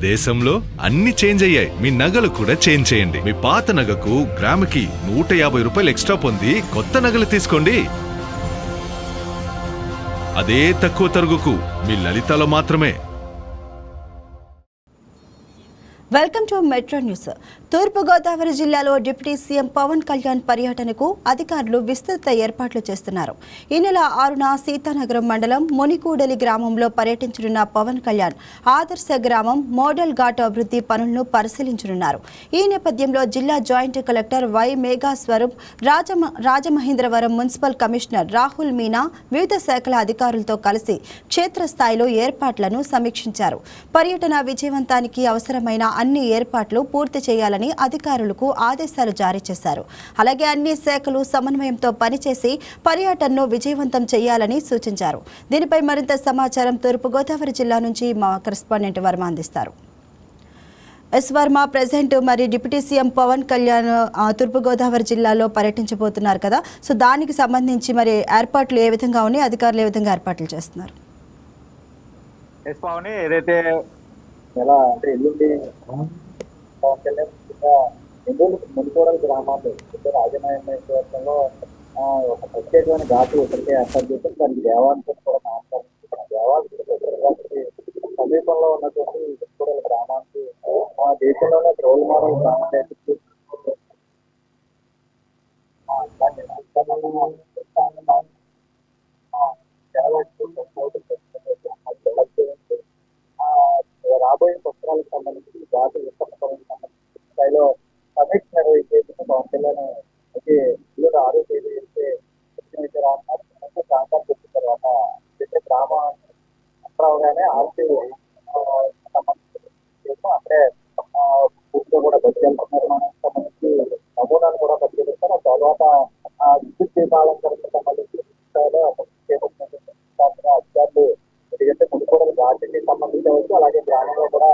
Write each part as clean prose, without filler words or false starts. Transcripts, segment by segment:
దేశంలో అన్ని చేంజ్ అయ్యాయి, మీ నగలు కూడా చేంజ్ చేయండి. మీ పాత నగకు గ్రాముకి 150 రూపాయలు ఎక్స్ట్రా పొంది కొత్త నగలు తీసుకోండి. అదే తక్కువ తరుగుకు మీ లలితలో మాత్రమే. Welcome to Metro News. Turpu Godavari జిల్లాలో డిప్యూటీ సీఎం పవన్ కళ్యాణ్ పర్యటనకు అధికారులు విస్తృత ఏర్పాట్లు చేస్తున్నారు. ఈ నెల 6న సీతానగరం మండలం మునికూడలి గ్రామంలో పర్యటించనున్న పవన్ కళ్యాణ్ ఆదర్శ గ్రామం మోడల్ ఘాట్ అభివృద్ధి పనులను పరిశీలించనున్నారు. ఈ నేపథ్యంలో జిల్లా joint collector Y Meghaswaroop, Rajamahendravaram municipal commissioner Rahul Meena వివిధ శాఖల అధికారులతో కలిసి క్షేత్రస్థాయిలో ఏర్పాట్లను సమీక్షించారు. పర్యటన విజయవంతానికి అవసరమైన అన్ని ఏర్పాట్లు పూర్తి చేయాలని అధికారులకు ఆదేశాలు జారీ చేశారు. అలాగే అన్ని శాఖలు సమన్వయంతో పనిచేసి పర్యటనను విజయవంతం చేయాలని సూచించారు. దీనిపై మరింత సమాచారం తూర్పుగోదావరి జిల్లా నుంచి మా కరెస్పాండెంట్ వర్మ అందిస్తారు. ఎస్ వర్మ, ప్రెసెంట్ మరి డిప్యూటీ సీఎం పవన్ కళ్యాణ్ తూర్పుగోదావరి జిల్లాలో పర్యటించబోతున్నారు కదా, సో దానికి సంబంధించి మరి ఏర్పాట్లు ఏ విధంగా ఉన్నాయి, అధికారులు ఏ విధంగా ఏర్పాట్లు చేస్తున్నారు? ఏదైతే ఎలా అంటే ఎల్లుండి మునికోడల గ్రామాలు రాజమహేంద్రవరంలో ఒక ప్రత్యేకమైన ఘాటు ఇప్పటికే ఏర్పాటు చేసి దానికి దేవాలయం కూడా మాట్లాడుతున్నాం. దేవాలయం సమీపంలో ఉన్నటువంటి మునికోడల గ్రామానికి దేశంలోనే రోల్ మోడల్ గ్రామం రాబోయే పుస్తకాలకు సంబంధించి జాతీయ విస్తరణకు సంబంధించి స్థాయిలో సమీక్ష నిర్వహించేందుకు పవన్ కళ్యాణ్ అయితే 6వ తేదీ అయితే ప్రాంతానికి వచ్చిన తర్వాత గ్రామం అవగానే ఆర్టీ సంబంధించి అక్కడే పూర్తిగా కూడా బస్సు నిర్మాణానికి సంబంధించి నమూనాను కూడా పరిశీలిస్తారు. ఆ తర్వాత విద్యుత్ దీపాలంకరణకు సంబంధించి స్థాయిలో అధికారులు ఎందుకంటే మునికోడల ఘాటికి సంబంధించవచ్చు, అలాగే గ్రామంలో కూడా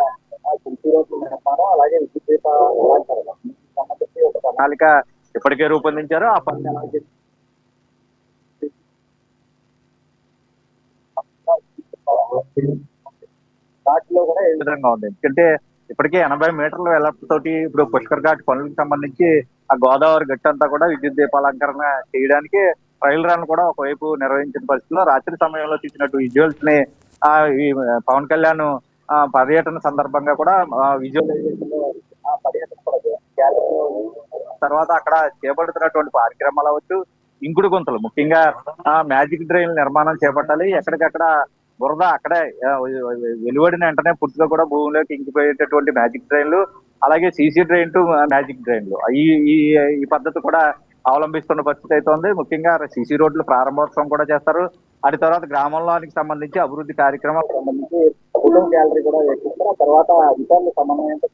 తులసి రోడ్ల నిర్మాణం, అలాగే విద్యుత్ దీపాలంకరణ సంబంధించి ఒక ప్రణాళిక ఇప్పటికే రూపొందించారు. ఆ ప్రణాళిక ఘాట్లో కూడా ఏ విధంగా ఉంది, ఎందుకంటే ఇప్పటికే 80 మీటర్ల వెడల్పుతోటి ఇప్పుడు పుష్కర్ ఘాట్ పనులకు సంబంధించి ఆ గోదావరి గట్టు అంతా కూడా విద్యుత్ దీపాలంకరణ చేయడానికి ట్రయల్ రన్ కూడా ఒకవైపు నిర్వహించిన పరిస్థితుల్లో రాత్రి సమయంలో తీసినట్టు విజువల్స్ ని ఈ పవన్ కళ్యాణ్ పర్యటన సందర్భంగా కూడా విజువలైజేషన్ పర్యటన తర్వాత అక్కడ చేపడుతున్నటువంటి కార్యక్రమాలు అవ్వచ్చు, ఇంకుడు గుంతలు ముఖ్యంగా మ్యాజిక్ డ్రైన్ నిర్మాణం చేపట్టాలి. ఎక్కడికక్కడ బురద అక్కడే వెలువడిన వెంటనే పూర్తిగా కూడా భూమిలోకి ఇంకిపోయేటటువంటి మ్యాజిక్ డ్రైన్లు, అలాగే సీసీ డ్రైన్ టు మ్యాజిక్ డ్రైన్లు ఈ పద్ధతి కూడా అవలంబిస్తున్న పరిస్థితి అయితే ఉంది. ముఖ్యంగా సీసీ రోడ్లు ప్రారంభోత్సవం కూడా చేస్తారు. అటు తర్వాత గ్రామంలోనికి సంబంధించి అభివృద్ధి కార్యక్రమాలకు సంబంధించి ఫోటో గ్యాలరీ కూడా వేసిస్తారు. ఆ తర్వాత అధికారులు సమన్వయంతో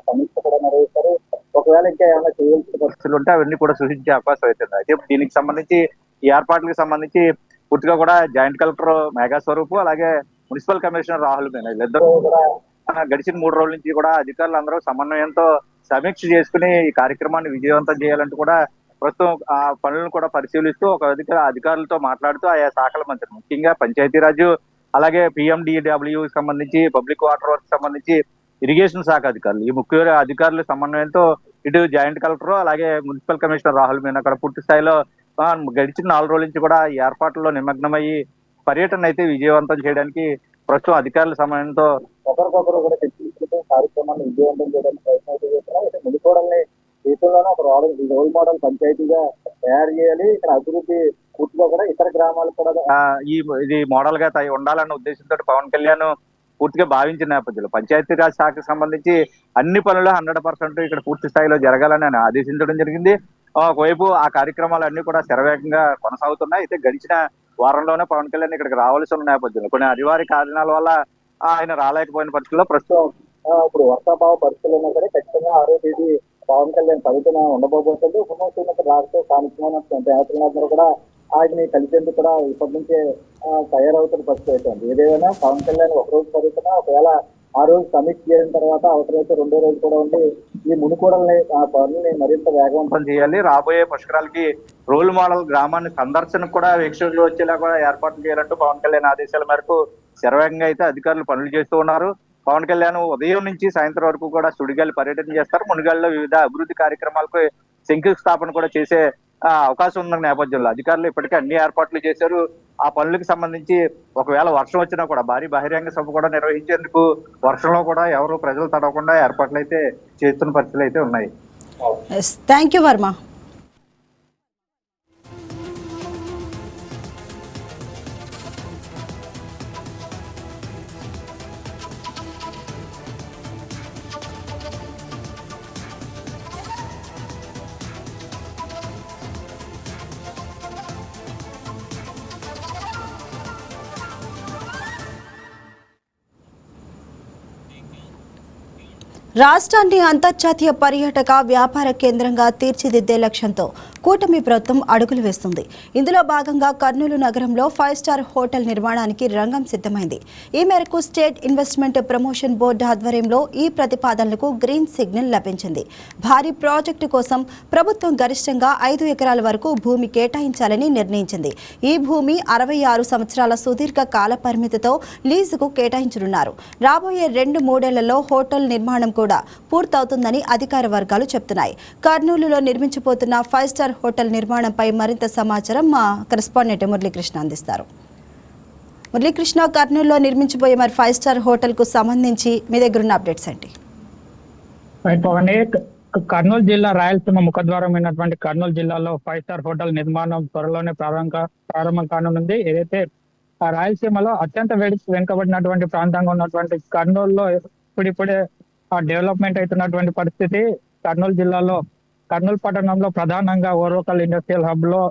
సమీక్ష కూడా నిర్వహిస్తారు. ఒకవేళ ఇంకా ఏమైనా చేయాల్సిన పరిస్థితులు ఉంటే అవన్నీ కూడా సూచించే అవకాశం అవుతుంది. అయితే దీనికి సంబంధించి ఈ ఏర్పాట్లకు సంబంధించి పూర్తిగా కూడా జాయింట్ కలెక్టర్ మేఘాస్వరూప్, అలాగే మున్సిపల్ కమిషనర్ రాహుల్ మీనా వీళ్ళిద్దరూ కూడా గడిచిన 3 రోజుల నుంచి కూడా అధికారులు అందరూ సమన్వయంతో సమీక్ష చేసుకుని ఈ కార్యక్రమాన్ని విజయవంతం చేయాలంటూ కూడా ప్రస్తుతం ఆ పనులను కూడా పరిశీలిస్తూ ఒక అధికారులతో మాట్లాడుతూ ఆయా శాఖల మంత్రి ముఖ్యంగా పంచాయతీరాజు, అలాగే PMDW సంబంధించి పబ్లిక్ వాటర్ వర్క్ సంబంధించి ఇరిగేషన్ శాఖ అధికారులు, ఈ ముఖ్య అధికారుల సమన్వయంతో ఇటు జాయింట్ కలెక్టర్ అలాగే మున్సిపల్ కమిషనర్ రాహుల్ మీనా అక్కడ పూర్తి స్థాయిలో గడిచిన 4 రోజుల నుంచి కూడా ఈ ఏర్పాట్లలో నిమగ్నమయ్యి పర్యటన అయితే విజయవంతం చేయడానికి ప్రస్తుతం అధికారుల సమయంతో ఒకరికొకరు కూడా చర్చించుకుంటూ కార్యక్రమాన్ని విజయవంతం చేయడానికి ప్రయత్నం చేస్తున్నారు. మునికోడల్ని దేశంలోనే ఒక రోల్ మోడల్ పంచాయతీగా తయారు చేయాలి. ఇక్కడ అభివృద్ధి పూర్తిగా కూడా ఇతర గ్రామాలకు కూడా ఇది మోడల్ గా ఉండాలన్న ఉద్దేశంతో పవన్ కళ్యాణ్ పూర్తిగా భావించిన నేపథ్యంలో పంచాయతీరాజ్ శాఖకు సంబంధించి అన్ని పనులు 100% ఇక్కడ పూర్తి స్థాయిలో జరగాలని ఆయన ఆదేశించడం జరిగింది. ఒకవైపు ఆ కార్యక్రమాలు అన్ని కూడా శరవేగంగా కొనసాగుతున్నాయి. అయితే గడిచిన వారంలోనే పవన్ కళ్యాణ్ ఇక్కడికి రావాల్సి ఉన్న నేపథ్యంలో కొన్ని అనివార్య కారణాల వల్ల ఆయన రాలేకపోయిన పరిస్థితుల్లో ప్రస్తుతం ఇప్పుడు వర్షాభావ పరిస్థితులు ఉన్నా సరే ఖచ్చితంగా 6వ తేదీ పవన్ కళ్యాణ్ పర్యటన ఉండబోతుంది. ఉపముఖ్యమంత్రి రాష్ట్ర స్థానికులందరూ కూడా ఆయన్ని కలిసేందుకు కూడా ఇప్పటి నుంచే తయారవుతున్న పరిస్థితి అవుతుంది. ఏదేమైనా పవన్ కళ్యాణ్ ఒకరోజు పర్యటన, ఒకవేళ ఆ రోజు సమీక్ష చేసిన తర్వాత అవసరమైతే 2వ రోజు కూడా ఉండి ఈ మునికోడల్ని ఆ పనుల్ని మరింత వేగవంతం చేయాలి. రాబోయే పుష్కరాలకి రోల్ మోడల్ గ్రామాన్ని సందర్శనకు కూడా వీక్షకులు వచ్చేలా కూడా ఏర్పాట్లు చేయాలంటూ పవన్ కళ్యాణ్ ఆదేశాల మేరకు శరవేగంగా అయితే అధికారులు పనులు చేస్తూ ఉన్నారు. పవన్ కళ్యాణ్ ఉదయం నుంచి సాయంత్రం వరకు కూడా సుడిగాలి పర్యటన చేస్తారు. మునిగాల్లో వివిధ అభివృద్ధి కార్యక్రమాలకు శంకుస్థాపన కూడా చేసే అవకాశం ఉన్న నేపథ్యంలో అధికారులు ఇప్పటికే అన్ని ఏర్పాట్లు చేశారు. ఆ పనులకు సంబంధించి ఒకవేళ వర్షం వచ్చినా కూడా భారీ బహిరంగ సభ కూడా నిర్వహించేందుకు వర్షంలో కూడా ఎవరు ప్రజలు తడవకుండా ఏర్పాట్లు అయితే చేస్తున్న పరిస్థితులు అయితే ఉన్నాయి. Thank you Varma. రాష్ట్రాన్ని అంతర్జాతీయ పర్యాటక వ్యాపార కేంద్రంగా తీర్చిదిద్దే లక్ష్యంతో కూటమి ప్రభుత్వం అడుగులు వేస్తుంది. ఇందులో భాగంగా కర్నూలు నగరంలో 5 స్టార్ హోటల్ నిర్మాణానికి రంగం సిద్ధమైంది. ఈ మేరకు స్టేట్ ఇన్వెస్ట్మెంట్ ప్రమోషన్ బోర్డు ఆధ్వర్యంలో ఈ ప్రతిపాదనలకు గ్రీన్ సిగ్నల్ లభించింది. భారీ ప్రాజెక్టు కోసం ప్రభుత్వం గరిష్టంగా 5 ఎకరాల వరకు భూమి కేటాయించాలని నిర్ణయించింది. ఈ భూమి 66 సంవత్సరాల సుదీర్ఘ కాల పరిమితితో లీజుకు కేటాయించనున్నారు. రాబోయే 2-3 ఏళ్లలో హోటల్ నిర్మాణం కూడా పూర్తవుతుందని అధికార వర్గాలు చెప్తున్నాయి. కర్నూలులో నిర్మించబోతున్న 5 స్టార్ హోటల్ నిర్మాణంపై మరింత సమాచారం మా కరెస్పాండెంట్ మురళీకృష్ణ అందిస్తారు. మురళీకృష్ణ, కర్నూలులో నిర్మించబోయే మరి 5 స్టార్ హోటల్ కు సంబంధించి మీ దగ్గర ఉన్న అప్డేట్స్ ఏంటి? కర్నూలు జిల్లా రాయలసీమ ముఖద్వారం అయినటువంటి కర్నూలు జిల్లాలో 5 స్టార్ హోటల్ నిర్మాణం త్వరలోనే ప్రారంభం కానుంది. ఏదైతే రాయలసీమలో అత్యంత వెనుకబడినటువంటి ప్రాంతంగా ఉన్నటువంటి కర్నూలులో ఇప్పుడిప్పుడే డెవలప్మెంట్ అవుతున్నటువంటి పరిస్థితి. కర్నూలు జిల్లాలో కర్నూలు పట్టణంలో ప్రధానంగా ఓర్వకల్ ఇండస్ట్రియల్ హబ్ లో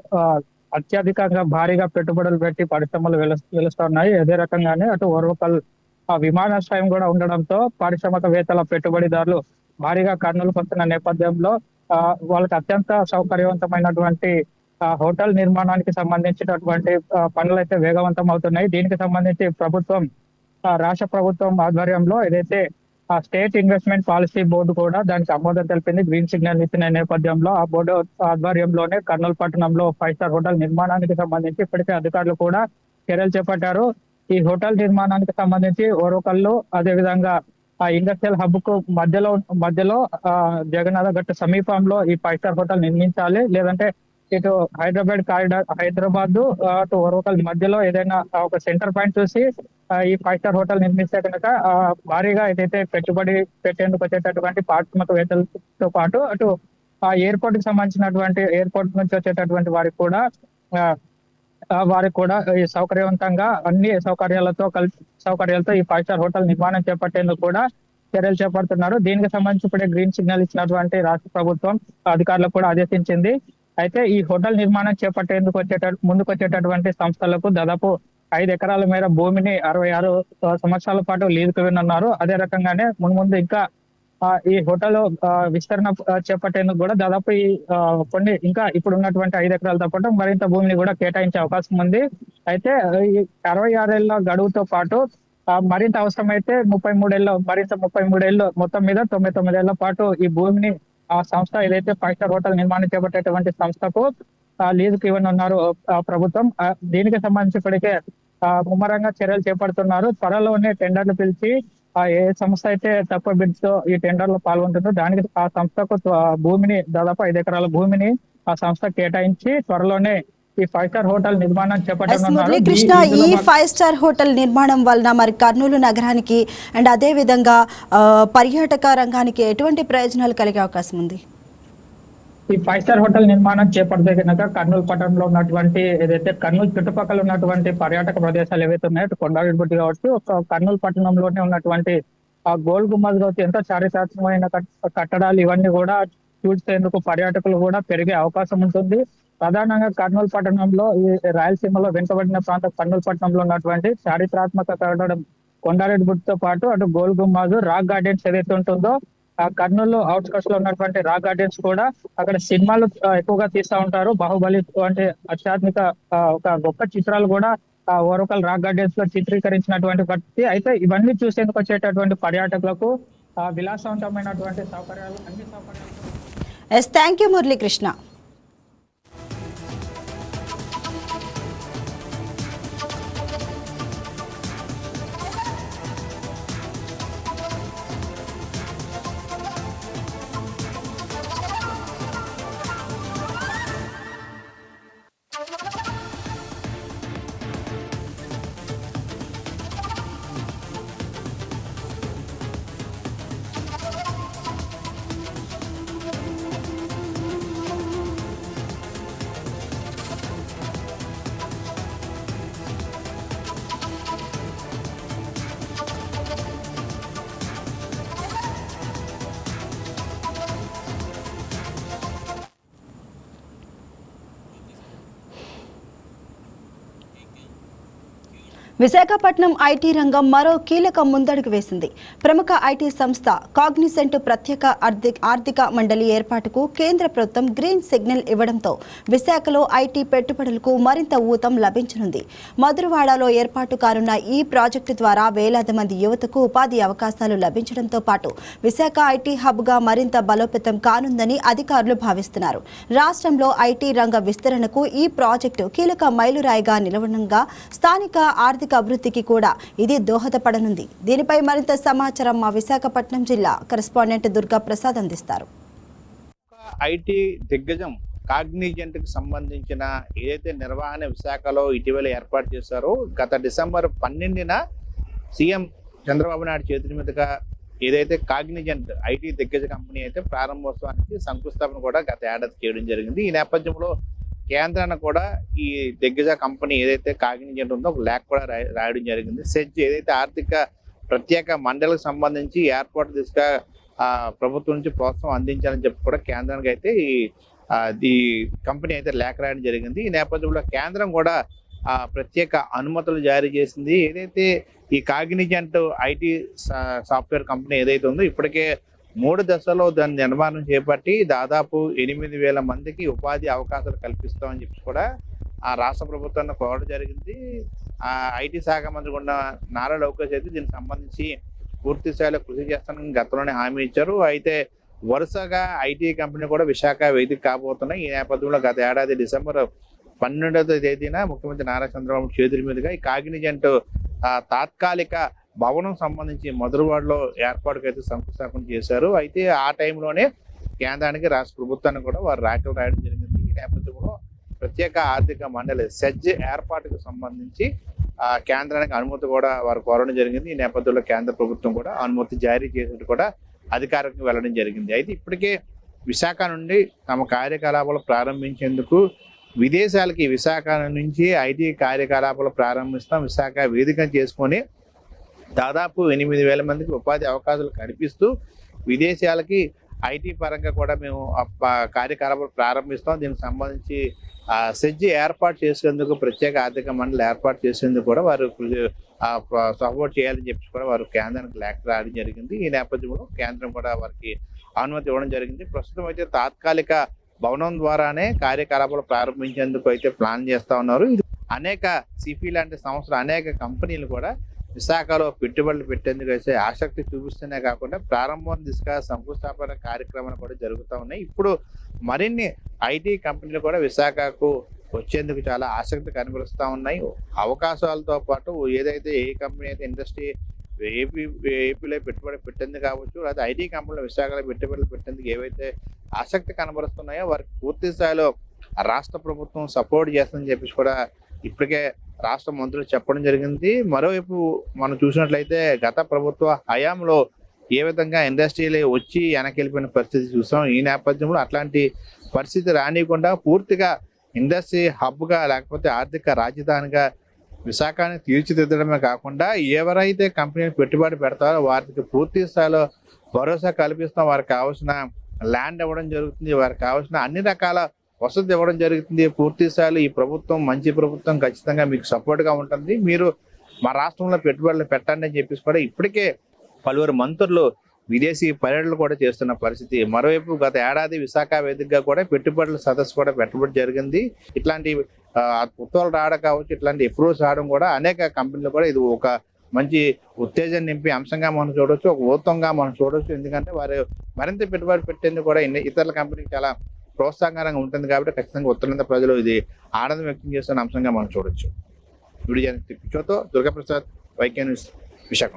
అత్యధికంగా భారీగా పెట్టుబడులు పెట్టి పరిశ్రమలు వెలుస్తున్నాయి. అదే రకంగానే అటు ఓర్వకల్ విమానాశ్రయం కూడా ఉండడంతో పారిశ్రామికవేత్తల పెట్టుబడిదారులు భారీగా కర్నూలుకు వస్తున్న నేపథ్యంలో వాళ్ళకి అత్యంత సౌకర్యవంతమైనటువంటి హోటల్ నిర్మాణానికి సంబంధించినటువంటి పనులు అయితే వేగవంతం అవుతున్నాయి. దీనికి సంబంధించి రాష్ట్ర ప్రభుత్వం ఆధ్వర్యంలో ఏదైతే స్టేట్ ఇన్వెస్ట్మెంట్ పాలసీ బోర్డు కూడా దానికి ఆమోదం తెలిపింది. గ్రీన్ సిగ్నల్ ఇచ్చిన నేపథ్యంలో ఆ బోర్డు ఆధ్వర్యంలోనే కర్నూలు పట్టణంలో 5 స్టార్ హోటల్ నిర్మాణానికి సంబంధించి ఇప్పటికే అధికారులు కూడా చర్యలు చేపట్టారు. ఈ హోటల్ నిర్మాణానికి సంబంధించి ఓరోకల్లు అదేవిధంగా ఆ ఇండస్ట్రియల్ హబ్ కు మధ్యలో జగన్నాథ గట్టు సమీపంలో ఈ 5 స్టార్ హోటల్ నిర్మించాలి. లేదంటే ఇటు హైదరాబాద్ అటు ఓరోకల్ మధ్యలో ఏదైనా ఒక సెంటర్ పాయింట్ చూసి ఈ 5 స్టార్ హోటల్ నిర్మిస్తే కనుక భారీగా ఏదైతే పెట్టుబడి పెట్టేందుకు వచ్చేటటువంటి పారిశ్రామికవేత్తలతో పాటు అటు ఆ ఎయిర్పోర్ట్ కి సంబంధించినటువంటి ఎయిర్పోర్ట్ నుంచి వచ్చేటటువంటి వారికి కూడా ఈ సౌకర్యవంతంగా అన్ని సౌకర్యాలతో ఈ 5 స్టార్ హోటల్ నిర్మాణం చేపట్టేందుకు కూడా చర్యలు చేపడుతున్నారు. దీనికి సంబంధించి ఇప్పుడే గ్రీన్ సిగ్నల్ ఇచ్చినటువంటి రాష్ట్ర ప్రభుత్వం అధికారులకు కూడా ఆదేశించింది. అయితే ఈ హోటల్ నిర్మాణం చేపట్టేందుకు ముందుకు వచ్చేటటువంటి సంస్థలకు దాదాపు 5 ఎకరాల మేర భూమిని 66 సంవత్సరాల పాటు లీజుకు ఇవ్వనున్నారు. అదే రకంగానే ముందు ఇంకా ఈ హోటల్ విస్తరణ చేపట్టేందుకు కూడా దాదాపు కొన్ని ఇంకా ఇప్పుడు ఉన్నటువంటి 5 ఎకరాలతో పాటు మరింత భూమిని కూడా కేటాయించే అవకాశం ఉంది. అయితే ఈ 66 ఏళ్ల గడువుతో పాటు మరింత అవసరమైతే 33 ఏళ్ళు మొత్తం మీద 99 ఏళ్ల పాటు ఈ భూమిని ఆ సంస్థ ఏదైతే 5 స్టార్ హోటల్ నిర్మాణం చేపట్టేటువంటి సంస్థకు లీజుకు ఇవ్వనున్నారు ప్రభుత్వం. దీనికి సంబంధించి ఇప్పటికే ముమ్మరంగా చర్యలు చేపడుతున్నారు. త్వరలోనే టెండర్లు పిలిచి ఏ సంస్థ అయితే తక్కువ బిడ్స్ తో ఈ టెండర్ లో పాల్గొంటుందో దానికి ఆ సంస్థకు భూమిని దాదాపు 5 ఎకరాల భూమిని ఆ సంస్థ కేటాయించి త్వరలోనే ఈ 5 స్టార్ హోటల్ నిర్మాణం చేపట్టనున్నారు. కృష్ణ, ఈ 5 స్టార్ హోటల్ నిర్మాణం వలన మరి కర్నూలు నగరానికి అండ్ అదే విధంగా పర్యాటక రంగానికి ఎటువంటి ప్రయోజనాలు కలిగే అవకాశం ఉంది? ఈ 5 స్టార్ హోటల్ నిర్మాణం చేపడితే కనుక కర్నూలు పట్టణంలో ఉన్నటువంటి ఏదైతే కర్నూలు చుట్టుపక్కల ఉన్నటువంటి పర్యాటక ప్రదేశాలు ఏవైతే ఉన్నాయో అటు కొండారెడ్డి కావచ్చు, ఒక కర్నూలు పట్టణంలోనే ఉన్నటువంటి ఆ గోల్ గుమ్మజ్ కావచ్చు, ఎంతో చారిత్రాత్మకమైన కట్టడాలు ఇవన్నీ కూడా చూసేందుకు పర్యాటకులు కూడా పెరిగే అవకాశం ఉంటుంది. ప్రధానంగా కర్నూలు పట్టణంలో ఈ రాయలసీమలో వెనుకబడిన ప్రాంతం కర్నూలు పట్టణంలో ఉన్నటువంటి చారిత్రాత్మక కట్టడం కొండారెడ్డి గుట్టతో పాటు అటు గోల్ గుమ్మజ్, రాక్ గార్డెన్స్ ఏదైతే ఉంటుందో ఆ కర్నూలు అవుట్స్కట్స్ లో ఉన్నటువంటి రాక్ గార్డెన్స్ కూడా అక్కడ సినిమాలు ఎక్కువగా తీస్తూ ఉంటారు. బాహుబలి అంటే అత్యాధునిక ఒక గొప్ప చిత్రాలు కూడా ఓరకల్ రాక్ గార్డెన్స్ లో చిత్రీకరించినటువంటి పరిస్థితి. అయితే ఇవన్నీ చూసేందుకు వచ్చేటటువంటి పర్యాటకులకు విలాసవంతమైనటువంటి సౌకర్యాలు అన్ని సౌకర్యాలు. Thank you Muralikrishna. Visakhapatnam IT రంగం మరో కీలక ముందడుగు వేసింది. ప్రముఖ ఐటీ సంస్థ కాగ్నిసెంట్ ప్రత్యేక ఆర్థిక మండలి ఏర్పాటుకు కేంద్ర ప్రభుత్వం గ్రీన్ సిగ్నల్ ఇవ్వడంతో విశాఖలో ఐటీ పెట్టుబడులకు మరింత ఊతం లభించనుంది. మధురవాడలో ఏర్పాటు కానున్న ఈ ప్రాజెక్టు ద్వారా వేలాది మంది యువతకు ఉపాధి అవకాశాలు లభించడంతో పాటు విశాఖ ఐటీ హబ్గా మరింత బలోపేతం కానుందని అధికారులు భావిస్తున్నారు. రాష్ట్రంలో ఐటీ రంగ విస్తరణకు ఈ ప్రాజెక్టు కీలక మైలురాయిగా నిలవడంగా స్థానిక ఆర్థిక అభివృద్ధికి కూడా ఇది దోహదపడనుంది. దీనిపై మరింత సమాచారం మా విశాఖపట్నం జిల్లా కరెస్పాండెంట్ దుర్గా ప్రసాద్ అందిస్తారు. ఐటీ దిగ్గజం కాగ్నిజెంట్ కి సంబంధించిన ఏదైతే నిర్వహణ విశాఖలో ఇటీవల ఏర్పాటు చేశారో గత డిసెంబర్ 12న సీఎం చంద్రబాబు నాయుడు చేతుల మీదుగా ఏదైతే కాగ్నిజెంట్ ఐటీ దిగ్గజ కంపెనీ అయితే ప్రారంభోత్సవానికి శంకుస్థాపన కూడా గత ఏడాది చేయడం జరిగింది. ఈ నేపథ్యంలో కేంద్రాన్ని కూడా ఈ దిగ్గజ కంపెనీ ఏదైతే కాగ్నిజెంట్ ఉందో ఒక లేఖ కూడా రాయడం జరిగింది. సెజ్ ఏదైతే ఆర్థిక ప్రత్యేక మండలికి సంబంధించి ఏర్పాటు దిశగా ప్రభుత్వం నుంచి ప్రోత్సాహం అందించాలని చెప్పి కూడా కేంద్రానికి అయితే ఈ కంపెనీ అయితే లేఖ రాయడం జరిగింది. ఈ నేపథ్యంలో కేంద్రం కూడా ప్రత్యేక అనుమతులు జారీ చేసింది. ఏదైతే ఈ కాగ్నిజెంట్ ఐటీ సాఫ్ట్వేర్ కంపెనీ ఏదైతే ఉందో ఇప్పటికే 3 దశల్లో దాని నిర్మాణం చేపట్టి దాదాపు 8,000 మందికి ఉపాధి అవకాశాలు కల్పిస్తామని చెప్పి కూడా రాష్ట్ర ప్రభుత్వాన్ని కోరడం జరిగింది. ఐటీ శాఖ మంత్రి ఉన్న నారా లోకేష్ అయితే దీనికి సంబంధించి పూర్తి స్థాయిలో కృషి చేస్తానని గతంలోనే హామీ ఇచ్చారు. అయితే వరుసగా ఐటీ కంపెనీ కూడా విశాఖ వేదిక కాబోతున్నాయి. ఈ నేపథ్యంలో గత ఏడాది డిసెంబర్ 12వ తేదీన ముఖ్యమంత్రి నారా చంద్రబాబు చేతుల మీదుగా ఈ కాగ్నిజెంట్ తాత్కాలిక భవనం సంబంధించి మధురవాడలో ఏర్పాటుకు అయితే శంకుస్థాపన చేశారు. అయితే ఆ టైంలోనే కేంద్రానికి రాష్ట్ర ప్రభుత్వాన్ని కూడా వారు రాఖలు రాయడం జరిగింది. ఈ నేపథ్యంలో ప్రత్యేక ఆర్థిక మండలి సెజ్ ఏర్పాటుకు సంబంధించి కేంద్రానికి అనుమతి కూడా వారు కోరడం జరిగింది. ఈ నేపథ్యంలో కేంద్ర ప్రభుత్వం కూడా అనుమతి జారీ చేసినట్టు కూడా అధికారికంగా వెళ్ళడం జరిగింది. అయితే ఇప్పటికే విశాఖ నుండి తమ కార్యకలాపాలు ప్రారంభించేందుకు విదేశాలకి విశాఖ నుంచి ఐటీ కార్యకలాపాలు ప్రారంభిస్తాం, విశాఖ వేదిక చేసుకొని దాదాపు 8,000 మందికి ఉపాధి అవకాశాలు కల్పిస్తూ విదేశాలకి ఐటీ పరంగా కూడా మేము కార్యకలాపాలు ప్రారంభిస్తాం. దీనికి సంబంధించి సెజ్ ఏర్పాటు చేసేందుకు ప్రత్యేక ఆర్థిక మండలి ఏర్పాటు చేసేందుకు కూడా వారు సపోర్ట్ చేయాలని చెప్పి కూడా వారు కేంద్రానికి లేఖ రాయడం జరిగింది. ఈ నేపథ్యంలో కేంద్రం కూడా వారికి అనుమతి ఇవ్వడం జరిగింది. ప్రస్తుతం అయితే తాత్కాలిక భవనం ద్వారానే కార్యకలాపాలు ప్రారంభించేందుకు అయితే ప్లాన్ చేస్తా ఉన్నారు. అనేక సిఫీ లాంటి సంస్థలు అనేక కంపెనీలు కూడా విశాఖలో పెట్టుబడులు పెట్టేందుకు అయితే ఆసక్తి చూపిస్తూనే కాకుండా ప్రారంభం దిశగా శంకుస్థాపన కార్యక్రమాలు కూడా జరుగుతూ ఉన్నాయి. ఇప్పుడు మరిన్ని ఐటీ కంపెనీలు కూడా విశాఖకు వచ్చేందుకు చాలా ఆసక్తి కనబరుస్తూ ఉన్నాయి. అవకాశాలతో పాటు ఏదైతే ఏ కంపెనీ అయితే ఇండస్ట్రీ ఏపీలో పెట్టుబడి పెట్టేందుకు కావచ్చు, లేదా ఐటీ కంపెనీలు విశాఖలో పెట్టుబడులు పెట్టేందుకు ఏవైతే ఆసక్తి కనబరుస్తున్నాయో వారికి పూర్తి స్థాయిలో రాష్ట్ర ప్రభుత్వం సపోర్ట్ చేస్తుందని చెప్పేసి కూడా ఇప్పటికే రాష్ట్ర మంత్రులు చెప్పడం జరిగింది. మరోవైపు మనం చూసినట్లయితే గత ప్రభుత్వ హయాంలో ఏ విధంగా ఇండస్ట్రీలు వచ్చి వెనకెళ్ళిపోయిన పరిస్థితి చూసాం. ఈ నేపథ్యంలో అట్లాంటి పరిస్థితి రానియకుండా పూర్తిగా ఇండస్ట్రీ హబ్గా లేకపోతే ఆర్థిక రాజధానిగా విశాఖని తీర్చిదిద్దడమే కాకుండా ఎవరైతే కంపెనీలు పెట్టుబడి పెడతారో వారికి పూర్తి స్థాయిలో భరోసా కల్పిస్తాం, వారికి కావాల్సిన ల్యాండ్ ఇవ్వడం జరుగుతుంది, వారికి కావాల్సిన అన్ని రకాల వసతి ఇవ్వడం జరుగుతుంది. పూర్తి స్థాయిలో ఈ ప్రభుత్వం మంచి ప్రభుత్వం, ఖచ్చితంగా మీకు సపోర్ట్గా ఉంటుంది, మీరు మా రాష్ట్రంలో పెట్టుబడులు పెట్టండి అని చెప్పేసి కూడా ఇప్పటికే పలువురు మంత్రులు విదేశీ పర్యటనలు కూడా చేస్తున్న పరిస్థితి. మరోవైపు గత ఏడాది విశాఖ వేదికగా కూడా పెట్టుబడుల సదస్సు కూడా పెట్టబడి జరిగింది. ఇట్లాంటి ఉత్తర్వులు రావడం కావచ్చు, ఇట్లాంటి అప్రూవల్స్ రావడం కూడా అనేక కంపెనీలు కూడా ఇది ఒక మంచి ఉత్తేజం నింపే అంశంగా మనం చూడవచ్చు, ఒక ఊతంగా మనం చూడవచ్చు. ఎందుకంటే వారు మరింత పెట్టుబడి పెట్టేందుకు కూడా ఇతరుల కంపెనీకి చాలా ప్రోత్సాహకరంగా ఉంటుంది. కాబట్టి ఖచ్చితంగా ఉత్తరాంధ్ర ప్రజలు ఇది ఆనందం వ్యక్తం చేస్తున్న అంశంగా మనం చూడొచ్చు. వీడియోతో దుర్గాప్రసాద్, వైకే న్యూస్, విశాఖ.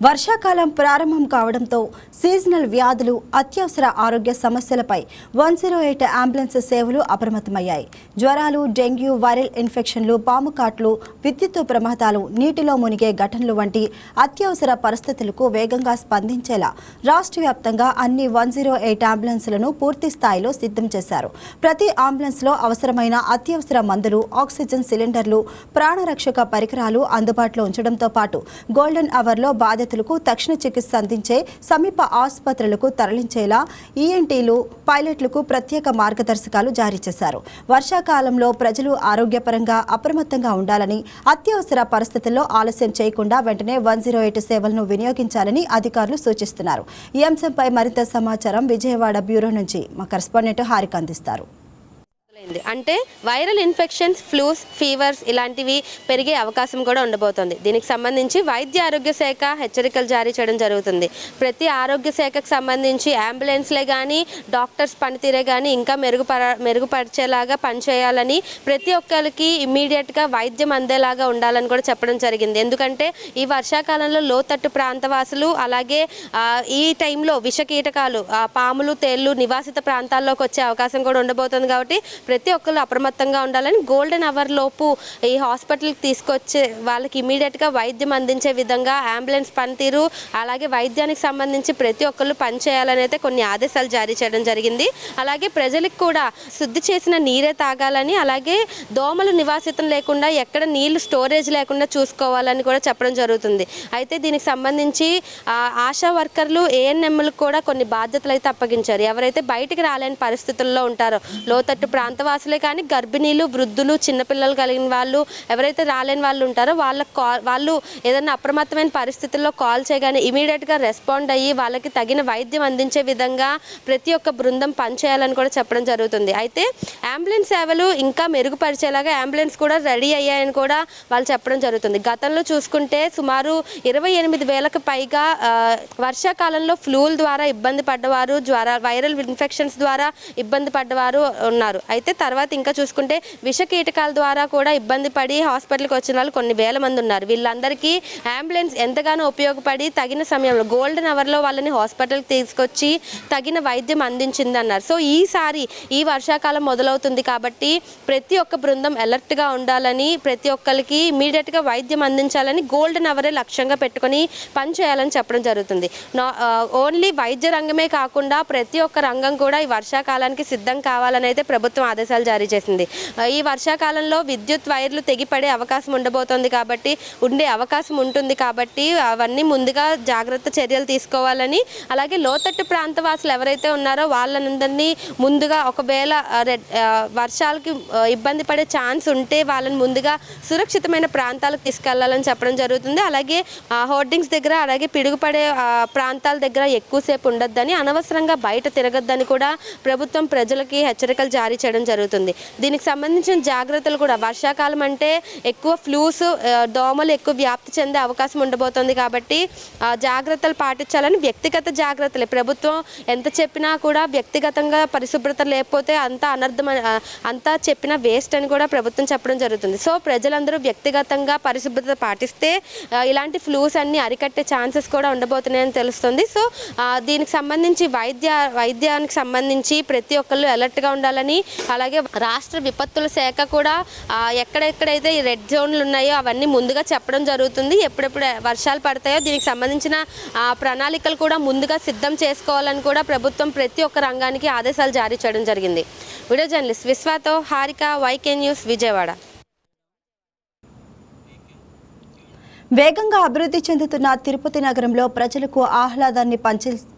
వర్షాకాలం ప్రారంభం కావడంతో సీజనల్ వ్యాధులు, అత్యవసర ఆరోగ్య సమస్యలపై 108 అంబులెన్స్ సేవలు అప్రమత్తమయ్యాయి. జ్వరాలు, డెంగ్యూ, వైరల్ ఇన్ఫెక్షన్లు, పాము కాట్లు, విద్యుత్ ప్రమాదాలు, నీటిలో మునిగే ఘటనలు వంటి అత్యవసర పరిస్థితులకు వేగంగా స్పందించేలా రాష్ట్ర వ్యాప్తంగా అన్ని 108 అంబులెన్స్లను పూర్తి స్థాయిలో సిద్ధం చేశారు. ప్రతి అంబులెన్స్లో అవసరమైన అత్యవసర మందులు, ఆక్సిజన్ సిలిండర్లు, ప్రాణరక్షక పరికరాలు అందుబాటులో ఉంచడంతో పాటు గోల్డెన్ అవర్లో బాధితులకు తక్షణ చికిత్స అందించే సమీప ఆసుపత్రులకు తరలించేలా ఈఎన్టీలు, పైలట్లకు ప్రత్యేక మార్గదర్శకాలు జారీ చేశారు. వర్షాకాలంలో ప్రజలు ఆరోగ్యపరంగా అప్రమత్తంగా ఉండాలని, అత్యవసర పరిస్థితుల్లో ఆలస్యం చేయకుండా వెంటనే 108 సేవలను వినియోగించాలని అధికారులు సూచిస్తున్నారు. ఈ అంశంపై మరింత సమాచారం విజయవాడ బ్యూరో నుంచి మా కరెస్పాండెంట్ హారిక అందిస్తారు. అంటే వైరల్ ఇన్ఫెక్షన్స్, ఫ్లూస్, ఫీవర్స్ ఇలాంటివి పెరిగే అవకాశం కూడా ఉండబోతోంది. దీనికి సంబంధించి వైద్య ఆరోగ్య శాఖ హెచ్చరికలు జారీ చేయడం జరుగుతుంది. ప్రతి ఆరోగ్య శాఖకు సంబంధించి అంబులెన్స్లే కానీ, డాక్టర్స్ పనితీరే కానీ ఇంకా మెరుగుపరిచేలాగా పనిచేయాలని, ప్రతి ఒక్కరికి ఇమ్మీడియట్గా వైద్యం అందేలాగా ఉండాలని కూడా చెప్పడం జరిగింది. ఎందుకంటే ఈ వర్షాకాలంలో లోతట్టు ప్రాంతవాసులు, అలాగే ఈ టైంలో విషకీటకాలు, పాములు, తేళ్లు నివాసిత ప్రాంతాల్లోకి వచ్చే అవకాశం కూడా ఉండబోతుంది. కాబట్టి ప్రతి ఒక్కరు అప్రమత్తంగా ఉండాలని, గోల్డెన్ అవర్ లోపు ఈ హాస్పిటల్కి తీసుకొచ్చే వాళ్ళకి ఇమీడియట్గా వైద్యం అందించే విధంగా అంబులెన్స్ పనితీరు, అలాగే వైద్యానికి సంబంధించి ప్రతి ఒక్కరు పనిచేయాలని అయితే కొన్ని ఆదేశాలు జారీ చేయడం జరిగింది. అలాగే ప్రజలకు కూడా శుద్ధి చేసిన నీరే తాగాలని, అలాగే దోమలు నివాసితం లేకుండా ఎక్కడ నీళ్లు స్టోరేజ్ లేకుండా చూసుకోవాలని కూడా చెప్పడం జరుగుతుంది. అయితే దీనికి సంబంధించి ఆశా వర్కర్లు, ఏఎన్ఎంలకు కూడా కొన్ని బాధ్యతలు అయితే అప్పగించారు. ఎవరైతే బయటికి రాలేని పరిస్థితుల్లో ఉంటారో, లోతట్టు ప్రాంతవాసులే కానీ గర్భిణీలు, వృద్ధులు, చిన్నపిల్లలు కలిగిన వాళ్ళు, ఎవరైతే రాలేని వాళ్ళు ఉంటారో వాళ్ళు ఏదైనా అప్రమత్తమైన పరిస్థితుల్లో కాల్ చేయగానే ఇమీడియట్గా రెస్పాండ్ అయ్యి వాళ్ళకి తగిన వైద్యం అందించే విధంగా ప్రతి ఒక్క బృందం పనిచేయాలని కూడా చెప్పడం జరుగుతుంది. అయితే అంబులెన్స్ సేవలు ఇంకా మెరుగుపరిచేలాగా అంబులెన్స్ కూడా రెడీ అయ్యాయని కూడా వాళ్ళు చెప్పడం జరుగుతుంది. గతంలో చూసుకుంటే సుమారు 28,000కు పైగా వర్షాకాలంలో ఫ్లూల ద్వారా ఇబ్బంది పడ్డవారు, వైరల్ ఇన్ఫెక్షన్స్ ద్వారా ఇబ్బంది పడ్డవారు ఉన్నారు. అయితే తర్వాత ఇంకా చూసుకుంటే విష కీటకాల ద్వారా కూడా ఇబ్బంది పడి హాస్పిటల్కి వచ్చిన వాళ్ళు కొన్ని వేల మంది ఉన్నారు. వీళ్ళందరికీ అంబులెన్స్ ఎంతగానో ఉపయోగపడి తగిన సమయంలో గోల్డెన్ అవర్లో వాళ్ళని హాస్పిటల్కి తీసుకొచ్చి తగిన వైద్యం అందించింది అన్నారు. సో ఈసారి ఈ వర్షాకాలం మొదలవుతుంది కాబట్టి ప్రతి ఒక్క బృందం అలర్ట్గా ఉండాలని, ప్రతి ఒక్కరికి ఇమీడియట్గా వైద్యం అందించాలని, గోల్డెన్ అవరే లక్ష్యంగా పెట్టుకొని పనిచేయాలని చెప్పడం జరుగుతుంది. ఓన్లీ వైద్య రంగమే కాకుండా ప్రతి ఒక్క రంగం కూడా ఈ వర్షాకాలానికి సిద్ధం కావాలని అయితే ప్రభుత్వం ఆదేశాలు జారీ చేసింది. ఈ వర్షాకాలంలో విద్యుత్ వైర్లు తెగిపడే అవకాశం ఉండే అవకాశం ఉంటుంది కాబట్టి అవన్నీ ముందుగా జాగ్రత్త చర్యలు తీసుకోవాలని, అలాగే లోతట్టు ప్రాంతవాసులు ఎవరైతే ఉన్నారో వాళ్ళందరినీ ముందుగా ఒకవేళ వర్షాలకి ఇబ్బంది పడే ఛాన్స్ ఉంటే వాళ్ళని ముందుగా సురక్షితమైన ప్రాంతాలకు తీసుకెళ్లాలని చెప్పడం జరుగుతుంది. అలాగే హోర్డింగ్స్ దగ్గర, అలాగే పిడుగుపడే ప్రాంతాల దగ్గర ఎక్కువసేపు ఉండొద్దని, అనవసరంగా బయట తిరగొద్దని కూడా ప్రభుత్వం ప్రజలకి హెచ్చరికలు జారీ చేయడం జరుగుతుంది. దీనికి సంబంధించిన జాగ్రత్తలు కూడా, వర్షాకాలం అంటే ఎక్కువ ఫ్లూస్, దోమలు ఎక్కువ వ్యాప్తి చెందే అవకాశం ఉండబోతుంది కాబట్టి జాగ్రత్తలు పాటించాలని, వ్యక్తిగత జాగ్రత్తలే ప్రభుత్వం ఎంత చెప్పినా కూడా వ్యక్తిగతంగా పరిశుభ్రత లేకపోతే అంతా చెప్పినా వేస్ట్ అని కూడా ప్రభుత్వం చెప్పడం జరుగుతుంది. సో ప్రజలందరూ వ్యక్తిగతంగా పరిశుభ్రత పాటిస్తే ఇలాంటి ఫ్లూస్ అన్ని అరికట్టే ఛాన్సెస్ కూడా ఉండబోతున్నాయని తెలుస్తుంది. సో దీనికి సంబంధించి వైద్యానికి సంబంధించి ప్రతి ఒక్కళ్ళు అలర్ట్గా ఉండాలని, అలాగే రాష్ట్ర విపత్తుల శాఖ కూడా ఎక్కడెక్కడైతే ఈ రెడ్ జోన్లు ఉన్నాయో అవన్నీ ముందుగా చెప్పడం జరుగుతుంది. ఎప్పుడెప్పుడు వర్షాలు పడతాయో దీనికి సంబంధించిన ప్రణాళికలు కూడా ముందుగా సిద్ధం చేసుకోవాలని కూడా ప్రభుత్వం ప్రతి ఒక్క రంగానికి ఆదేశాలు జారీ చేయడం జరిగింది. వీడియో జర్నలిస్ట్ విశ్వాతో హారిక, వైకే న్యూస్, విజయవాడ. వేగంగా అభివృద్ధి చెందుతున్న తిరుపతి నగరంలో ప్రజలకు ఆహ్లాదాన్ని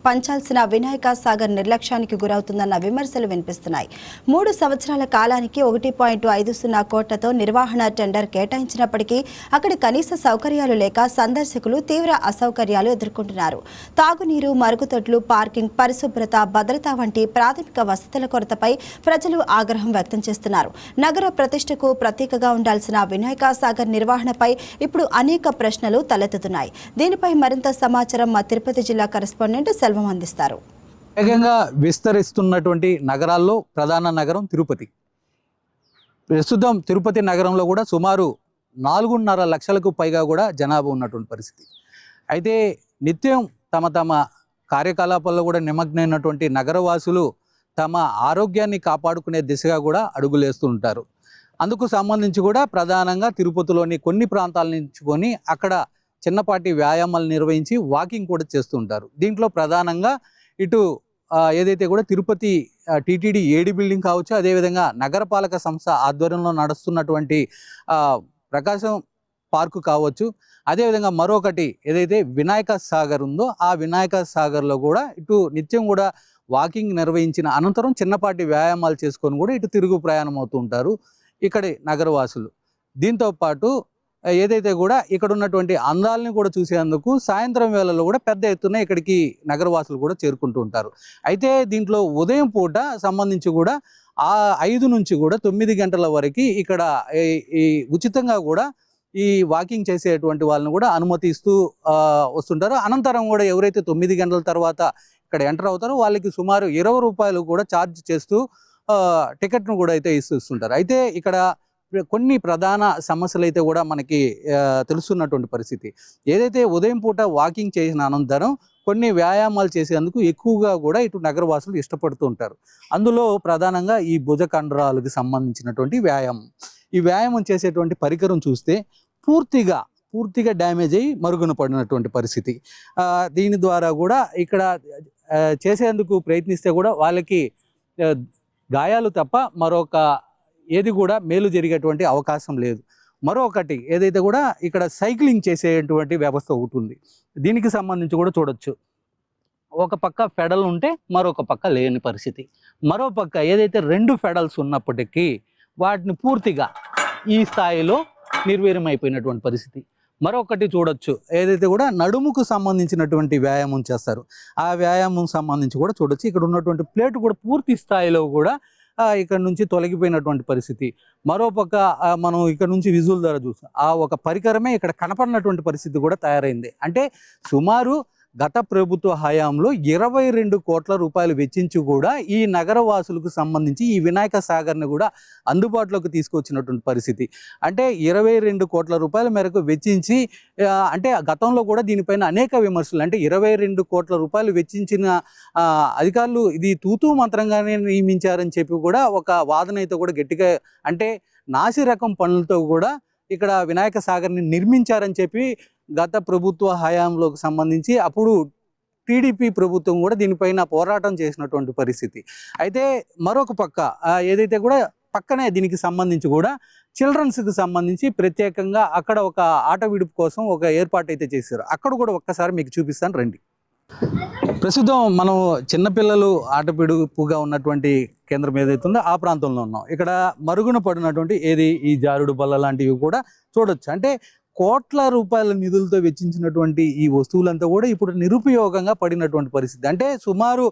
పంచాల్సిన వినాయక సాగర్ నిర్లక్ష్యానికి గురవుతుందన్న విమర్శలు వినిపిస్తున్నాయి. 3 సంవత్సరాల కాలానికి 1.50 కోట్లతో నిర్వహణ టెండర్ కేటాయించినప్పటికీ అక్కడ కనీస సౌకర్యాలు లేక సందర్శకులు తీవ్ర అసౌకర్యాలు ఎదుర్కొంటున్నారు. తాగునీరు, మరుగుదొడ్లు, పార్కింగ్, పరిశుభ్రత, భద్రత వంటి ప్రాథమిక వసతుల కొరతపై ప్రజలు ఆగ్రహం వ్యక్తం చేస్తున్నారు. నగర ప్రతిష్టకు ప్రతీకగా ఉండాల్సిన వినాయక సాగర్ నిర్వహణపై ఇప్పుడు అనేక ప్రశ్నలు తలెత్తుతున్నాయి. దీనిపై మరింత సమాచారం మా తిరుపతి జిల్లా కరెస్పాండెంట్ సెల్వం అందిస్తారు. వేగంగా విస్తరిస్తున్నటువంటి నగరాల్లో ప్రధాన నగరం తిరుపతి. ప్రస్తుతం తిరుపతి నగరంలో కూడా సుమారు 4.5 లక్షలకు పైగా కూడా జనాభా ఉన్నటువంటి పరిస్థితి. అయితే నిత్యం తమ కార్యకలాపాల్లో కూడా నిమగ్నమైనటువంటి నగరవాసులు తమ ఆరోగ్యాన్ని కాపాడుకునే దిశగా కూడా అడుగులేస్తూ ఉంటారు. అందుకు సంబంధించి కూడా ప్రధానంగా తిరుపతిలోని కొన్ని ప్రాంతాల నుంచి అక్కడ చిన్నపాటి వ్యాయామాలు నిర్వహించి వాకింగ్ కూడా చేస్తూ ఉంటారు. దీంట్లో ప్రధానంగా ఇటు ఏదైతే కూడా తిరుపతి టీటీడీ ఏడి బిల్డింగ్ కావచ్చు, అదేవిధంగా నగరపాలక సంస్థ ఆధ్వర్యంలో నడుస్తున్నటువంటి ప్రకాశం పార్కు కావచ్చు, అదేవిధంగా మరొకటి ఏదైతే వినాయక సాగర్ ఉందో ఆ వినాయక సాగర్లో కూడా ఇటు నిత్యం కూడా వాకింగ్ నిర్వహించిన అనంతరం చిన్నపాటి వ్యాయామాలు చేసుకొని కూడా ఇటు తిరుగు ప్రయాణం అవుతూ ఉంటారు ఇక్కడి నగరవాసులు. దీంతో పాటు ఏదైతే కూడా ఇక్కడ ఉన్నటువంటి అందాలని కూడా చూసేందుకు సాయంత్రం వేళల్లో కూడా పెద్ద ఎత్తున ఇక్కడికి నగరవాసులు కూడా చేరుకుంటూ ఉంటారు. అయితే దీంట్లో ఉదయం పూట సంబంధించి కూడా 5 నుంచి కూడా 9 గంటల వరకు ఇక్కడ ఈ ఉచితంగా కూడా ఈ వాకింగ్ చేసేటువంటి వాళ్ళని కూడా అనుమతిస్తూ వస్తుంటారు. అనంతరం కూడా ఎవరైతే 9 గంటల తర్వాత ఇక్కడ ఎంటర్ అవుతారో వాళ్ళకి సుమారు 20 రూపాయలు కూడా ఛార్జ్ చేస్తూ టికెట్ను కూడా అయితే ఇస్తుంటారు. అయితే ఇక్కడ కొన్ని ప్రధాన సమస్యలు అయితే కూడా మనకి తెలుస్తున్నటువంటి పరిస్థితి. ఏదైతే ఉదయం పూట వాకింగ్ చేసిన అనంతరం కొన్ని వ్యాయామాలు చేసేందుకు ఎక్కువగా కూడా ఇటు నగరవాసులు ఇష్టపడుతూ ఉంటారు. అందులో ప్రధానంగా ఈ భుజ కండరాలకు సంబంధించినటువంటి వ్యాయామం. ఈ వ్యాయామం చేసేటువంటి పరికరం చూస్తే పూర్తిగా డ్యామేజ్ అయ్యి మరుగున పడినటువంటి పరిస్థితి. దీని ద్వారా కూడా ఇక్కడ చేసేందుకు ప్రయత్నిస్తే కూడా వాళ్ళకి గాయాలు తప్ప మరొక ఏది కూడా మేలు జరిగేటువంటి అవకాశం లేదు. మరొకటి ఏదైతే కూడా ఇక్కడ సైక్లింగ్ చేసేటువంటి వ్యవస్థ ఒకటి ఉంది. దీనికి సంబంధించి కూడా చూడొచ్చు, ఒక పక్క ఫెడల్ ఉంటే మరొక పక్క లేని పరిస్థితి. మరో పక్క ఏదైతే 2 ఫెడల్స్ ఉన్నప్పటికీ వాటిని పూర్తిగా ఈ స్థాయిలో నిర్వీర్యమైపోయినటువంటి పరిస్థితి. మరొకటి చూడొచ్చు, ఏదైతే కూడా నడుముకు సంబంధించినటువంటి వ్యాయామం చేస్తారు, ఆ వ్యాయామం సంబంధించి కూడా చూడొచ్చు. ఇక్కడ ఉన్నటువంటి ప్లేట్ కూడా పూర్తి స్థాయిలో కూడా ఇక్కడ నుంచి తొలగిపోయినటువంటి పరిస్థితి. మరోపక్క మనం ఇక్కడ నుంచి విజువల్ ద్వారా చూస్తాం, ఆ ఒక పరికరమే ఇక్కడ కనపడినటువంటి పరిస్థితి కూడా తయారైంది. అంటే సుమారు గత ప్రభుత్వ హయాంలో 22 కోట్ల రూపాయలు వెచ్చించి కూడా ఈ నగరవాసులకు సంబంధించి ఈ వినాయక సాగర్ని కూడా అందుబాటులోకి తీసుకొచ్చినటువంటి పరిస్థితి. అంటే 22 కోట్ల రూపాయల మేరకు వెచ్చించి, అంటే గతంలో కూడా దీనిపైన అనేక విమర్శలు, అంటే 22 కోట్ల రూపాయలు వెచ్చించిన అధికారులు ఇది తూతూ మంత్రంగానే నియమించారని చెప్పి కూడా ఒక వాదన అయితే కూడా గట్టిగా, అంటే నాసి రకం పనులతో కూడా ఇక్కడ వినాయక సాగర్ని నిర్మించారని చెప్పి గత ప్రభుత్వ హయాంలోకి సంబంధించి అప్పుడు టీడీపీ ప్రభుత్వం కూడా దీనిపైన పోరాటం చేసినటువంటి పరిస్థితి. అయితే మరొక పక్క ఏదైతే కూడా పక్కనే దీనికి సంబంధించి కూడా చిల్డ్రన్స్కి సంబంధించి ప్రత్యేకంగా అక్కడ ఒక ఆట విడుపు కోసం ఒక ఏర్పాటు అయితే చేశారు. అక్కడ కూడా ఒక్కసారి మీకు చూపిస్తాను రండి. ప్రస్తుతం మనం చిన్నపిల్లలు ఆట విడుపుగా ఉన్నటువంటి కేంద్రం ఏదైతే ఉందో ఆ ప్రాంతంలో ఉన్నాం. ఇక్కడ మరుగున పడినటువంటి ఈ జారుడు బల్ల లాంటివి కూడా చూడొచ్చు. అంటే కోట్ల రూపాయల నిధులతో వెచ్చించినటువంటి ఈ వస్తువులంతా కూడా ఇప్పుడు నిరుపయోగంగా పడినటువంటి పరిస్థితి. అంటే సుమారు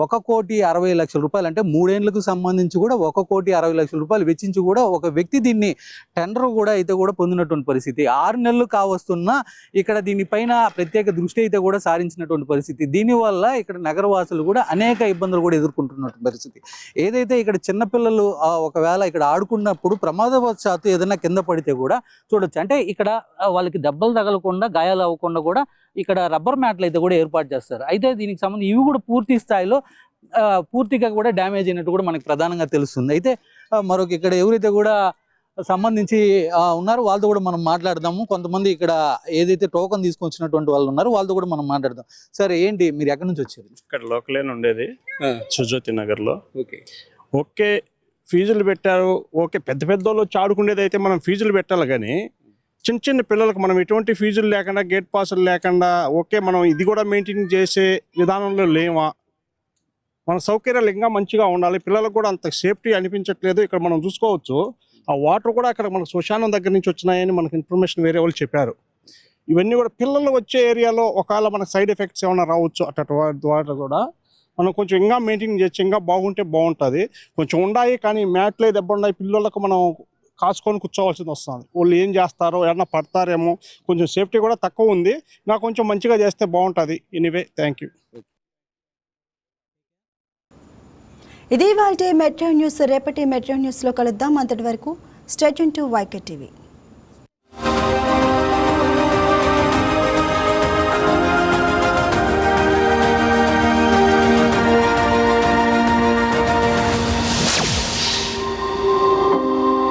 1,60,00,000 రూపాయలు, అంటే 3 ఏళ్లకు సంబంధించి కూడా 1,60,00,000 రూపాయలు వెచ్చించి కూడా ఒక వ్యక్తి దీన్ని టెండర్ కూడా అయితే కూడా పొందినటువంటి పరిస్థితి. 6 నెలలు కావస్తున్నా ఇక్కడ దీనిపైన ప్రత్యేక దృష్టి అయితే కూడా సారించినటువంటి పరిస్థితి. దీనివల్ల ఇక్కడ నగరవాసులు కూడా అనేక ఇబ్బందులు కూడా ఎదుర్కొంటున్నటువంటి పరిస్థితి. ఏదైతే ఇక్కడ చిన్నపిల్లలు ఒకవేళ ఇక్కడ ఆడుకున్నప్పుడు ప్రమాదవశాత్తు ఏదైనా కింద పడితే కూడా చూడొచ్చు, అంటే ఇక్కడ వాళ్ళకి దెబ్బలు తగలకుండా గాయాలు అవ్వకుండా కూడా ఇక్కడ రబ్బర్ మ్యాట్లు అయితే కూడా ఏర్పాటు చేస్తారు. అయితే దీనికి సంబంధించి ఇవి కూడా పూర్తి స్థాయిలో పూర్తిగా కూడా డ్యామేజ్ అయినట్టు కూడా మనకి ప్రధానంగా తెలుస్తుంది. అయితే మరొక ఇక్కడ ఎవరైతే కూడా సంబంధించి ఉన్నారు వాళ్ళతో కూడా మనం మాట్లాడదాము. కొంతమంది ఇక్కడ ఏదైతే టోకన్ తీసుకొచ్చినటువంటి వాళ్ళు ఉన్నారు వాళ్ళతో కూడా మనం మాట్లాడదాం. సరే, ఏంటి మీరు ఎక్కడి నుంచి వచ్చారు? ఇక్కడ లోకలేని ఉండేది సుజోతి నగర్లో. ఓకే, ఫీజులు పెట్టారు. ఓకే, పెద్ద వాళ్ళు వచ్చి ఆడుకునేది అయితే మనం ఫీజులు పెట్టాలి, కానీ చిన్న చిన్న పిల్లలకు మనం ఎటువంటి ఫీజులు లేకుండా, గేట్ పాసులు లేకుండా, ఓకే మనం ఇది కూడా మెయింటైన్ చేసే విధానంలో లేవా? మన సౌకర్యాలు ఇంకా మంచిగా ఉండాలి. పిల్లలకు కూడా అంత సేఫ్టీ అనిపించట్లేదు. ఇక్కడ మనం చూసుకోవచ్చు, ఆ వాటర్ కూడా అక్కడ మనకు శ్మశానం దగ్గర నుంచి వచ్చినాయని మనకు ఇన్ఫర్మేషన్ వేరే వాళ్ళు చెప్పారు. ఇవన్నీ కూడా పిల్లలు వచ్చే ఏరియాలో ఒకవేళ మనకు సైడ్ ఎఫెక్ట్స్ ఏమైనా రావచ్చు. అట్లా కూడా మనం కొంచెం ఇంకా మెయింటైన్ చేయొచ్చు, ఇంకా బాగుంటే బాగుంటుంది. కొంచెం ఉన్నాయి, కానీ మ్యాట్లే దెబ్బ ఉన్నాయి, పిల్లలకు మనం కాసుకొని కూర్చోవాల్సింది వస్తుంది. వాళ్ళు ఏం చేస్తారో, ఏమన్నా పడతారేమో, కొంచెం సేఫ్టీ కూడా తక్కువ ఉంది. నాకు కొంచెం మంచిగా చేస్తే బాగుంటుంది. Anyway, thank you. ఇది ఇవాల్టి మెట్రో న్యూస్. రేపటి మెట్రో న్యూస్లో కలుద్దాం. అంతటి వరకు stay tune to YK TV.